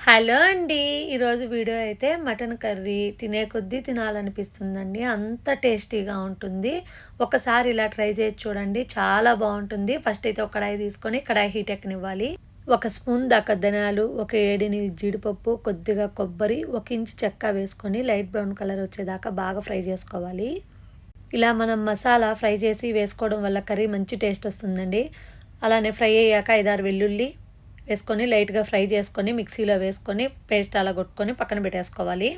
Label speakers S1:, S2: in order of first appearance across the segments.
S1: Hello అండి. ఈరోజు video అయితే మటన్ కర్రీ తినే కొద్దీ తినాలనిపిస్తుందండి. అంత టేస్టీగా ఉంటుంది. ఒకసారి ఇలా ట్రై చేసి చూడండి. చాలా బావుంటుంది. ఫస్ట్ అయితే ఒక కడాయి తీసుకొని కడాయి హీట్ ఎక్కనివ్వాలి. ఒక స్పూన్ దాకా ధనియాలు, ఒక 7, 8 జీడిపప్పు, కొద్దిగా కొబ్బరి, ఒక ఇంచు చెక్క వేసుకొని లైట్ బ్రౌన్ కలర్ వచ్చేదాకా బాగా ఫ్రై చేసుకోవాలి. ఇలా మనం మసాలా ఫ్రై చేసి వేసుకోవడం వల్ల కర్రీ మంచి టేస్ట్ వస్తుందండి. అలానే ఫ్రై అయ్యాక 5, 6 వెల్లుల్లి వేసుకొని లైట్‌గా ఫ్రై చేసుకొని మిక్సీలో వేసుకొని పేస్ట్ అలా కొట్టుకొని పక్కన పెట్టేసుకోవాలి.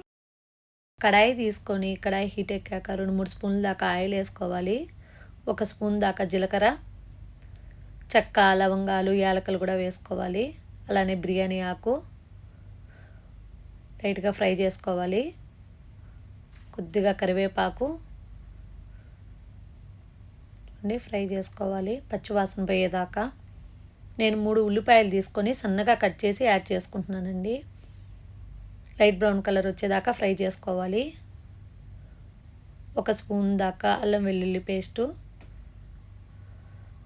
S1: కడాయి తీసుకొని కడాయి హీట్ ఎక్కాక 2, 3 స్పూన్ల దాకా ఆయిల్ వేసుకోవాలి. ఒక స్పూన్ దాకా జీలకర్ర, చెక్క, లవంగాలు, యాలకులు కూడా వేసుకోవాలి. అలానే బిర్యానీ ఆకు లైట్‌గా ఫ్రై చేసుకోవాలి. కొద్దిగా కరివేపాకు ఫ్రై చేసుకోవాలి పచ్చివాసన పోయేదాకా. నేను 3 ఉల్లిపాయలు తీసుకొని సన్నగా కట్ చేసి యాడ్ చేసుకుంటున్నానండి. లైట్ బ్రౌన్ కలర్ వచ్చేదాకా ఫ్రై చేసుకోవాలి. ఒక స్పూన్ దాకా అల్లం వెల్లుల్లి పేస్టు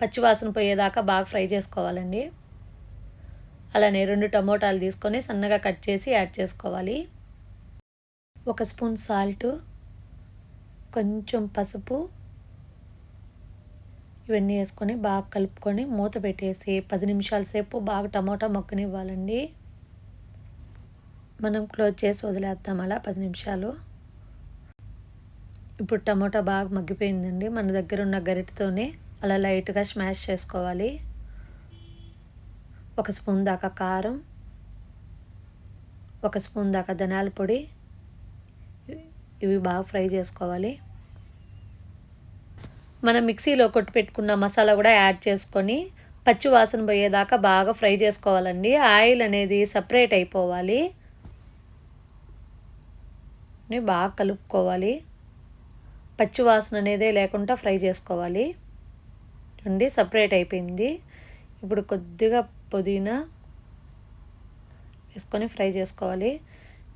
S1: పచ్చివాసన పోయేదాకా బాగా ఫ్రై చేసుకోవాలండి. అలానే 2 టమోటాలు తీసుకొని సన్నగా కట్ చేసి యాడ్ చేసుకోవాలి. ఒక స్పూన్ సాల్టు, కొంచెం పసుపు ఇవన్నీ వేసుకొని బాగా కలుపుకొని మూత పెట్టేసి 10 నిమిషాల సేపు బాగా టమోటా మగ్గనివ్వాలండి. మనం క్లోజ్ చేసి వదిలేద్దాం అలా 10 నిమిషాలు. ఇప్పుడు టమోటా బాగా మగ్గిపోయిందండి. మన దగ్గర ఉన్న గరిటెతోనే అలా లైట్‌గా స్మాష్ చేసుకోవాలి. ఒక స్పూన్ దాకా కారం, ఒక స్పూన్ దాకా ధనియాల పొడి ఇవి బాగా ఫ్రై చేసుకోవాలి. మనం మిక్సీలో కొట్టి పెట్టుకున్న మసాలా కూడా యాడ్ చేసుకొని పచ్చి వాసన పోయేదాకా బాగా ఫ్రై చేసుకోవాలండి. ఆయిల్ అనేది సపరేట్ అయిపోవాలి. బాగా కలుపుకోవాలి. పచ్చి వాసన అనేదే లేకుండా ఫ్రై చేసుకోవాలి. చూడండి సపరేట్ అయిపోయింది. ఇప్పుడు కొద్దిగా పుదీనా వేసుకొని ఫ్రై చేసుకోవాలి.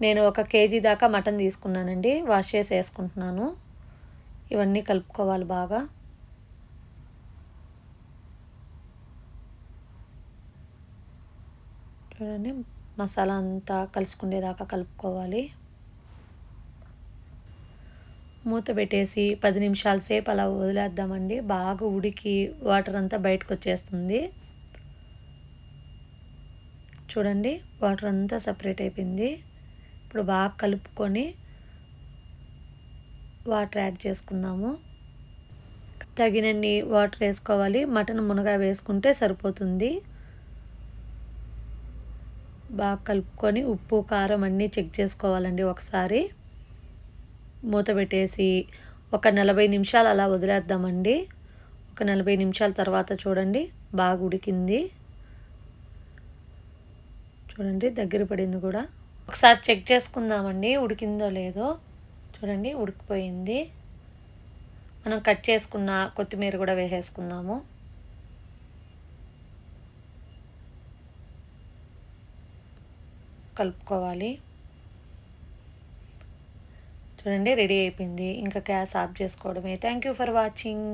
S1: నేను 1 కేజీ దాకా మటన్ తీసుకున్నానండి. వాష్ చేసి వేసుకుంటున్నాను. ఇవన్నీ కలుపుకోవాలి బాగా. చూడండి మసాలా అంతా కలుసుకునేదాకా కలుపుకోవాలి. మూత పెట్టేసి 10 నిమిషాల సేపు అలా వదిలేద్దామండి. బాగా ఉడికి వాటర్ అంతా బయటకు వచ్చేస్తుంది. చూడండి వాటర్ అంతా సపరేట్ అయిపోయింది. ఇప్పుడు బాగా కలుపుకొని వాటర్ యాడ్ చేసుకుందాము. తగినన్ని వాటర్ వేసుకోవాలి. మటన్ మునగా వేసుకుంటే సరిపోతుంది. బాగా కలుపుకొని ఉప్పు, కారం అన్నీ చెక్ చేసుకోవాలండి ఒకసారి. మూత పెట్టేసి ఒక 40 నిమిషాలు అలా వదిలేద్దామండి. ఒక 40 నిమిషాల తర్వాత చూడండి బాగా ఉడికింది. చూడండి దగ్గర పడింది కూడా. ఒకసారి చెక్ చేసుకుందామండి ఉడికిందో లేదో. చూడండి ఉడికిపోయింది. మనం కట్ చేసుకున్న కొత్తిమీర కూడా వేసేసుకుందాము. కలుపుకోవాలి. చూడండి రెడీ అయిపోయింది. ఇంకా గ్యాస్ ఆఫ్ చేసుకోవడమే. Thank you for watching.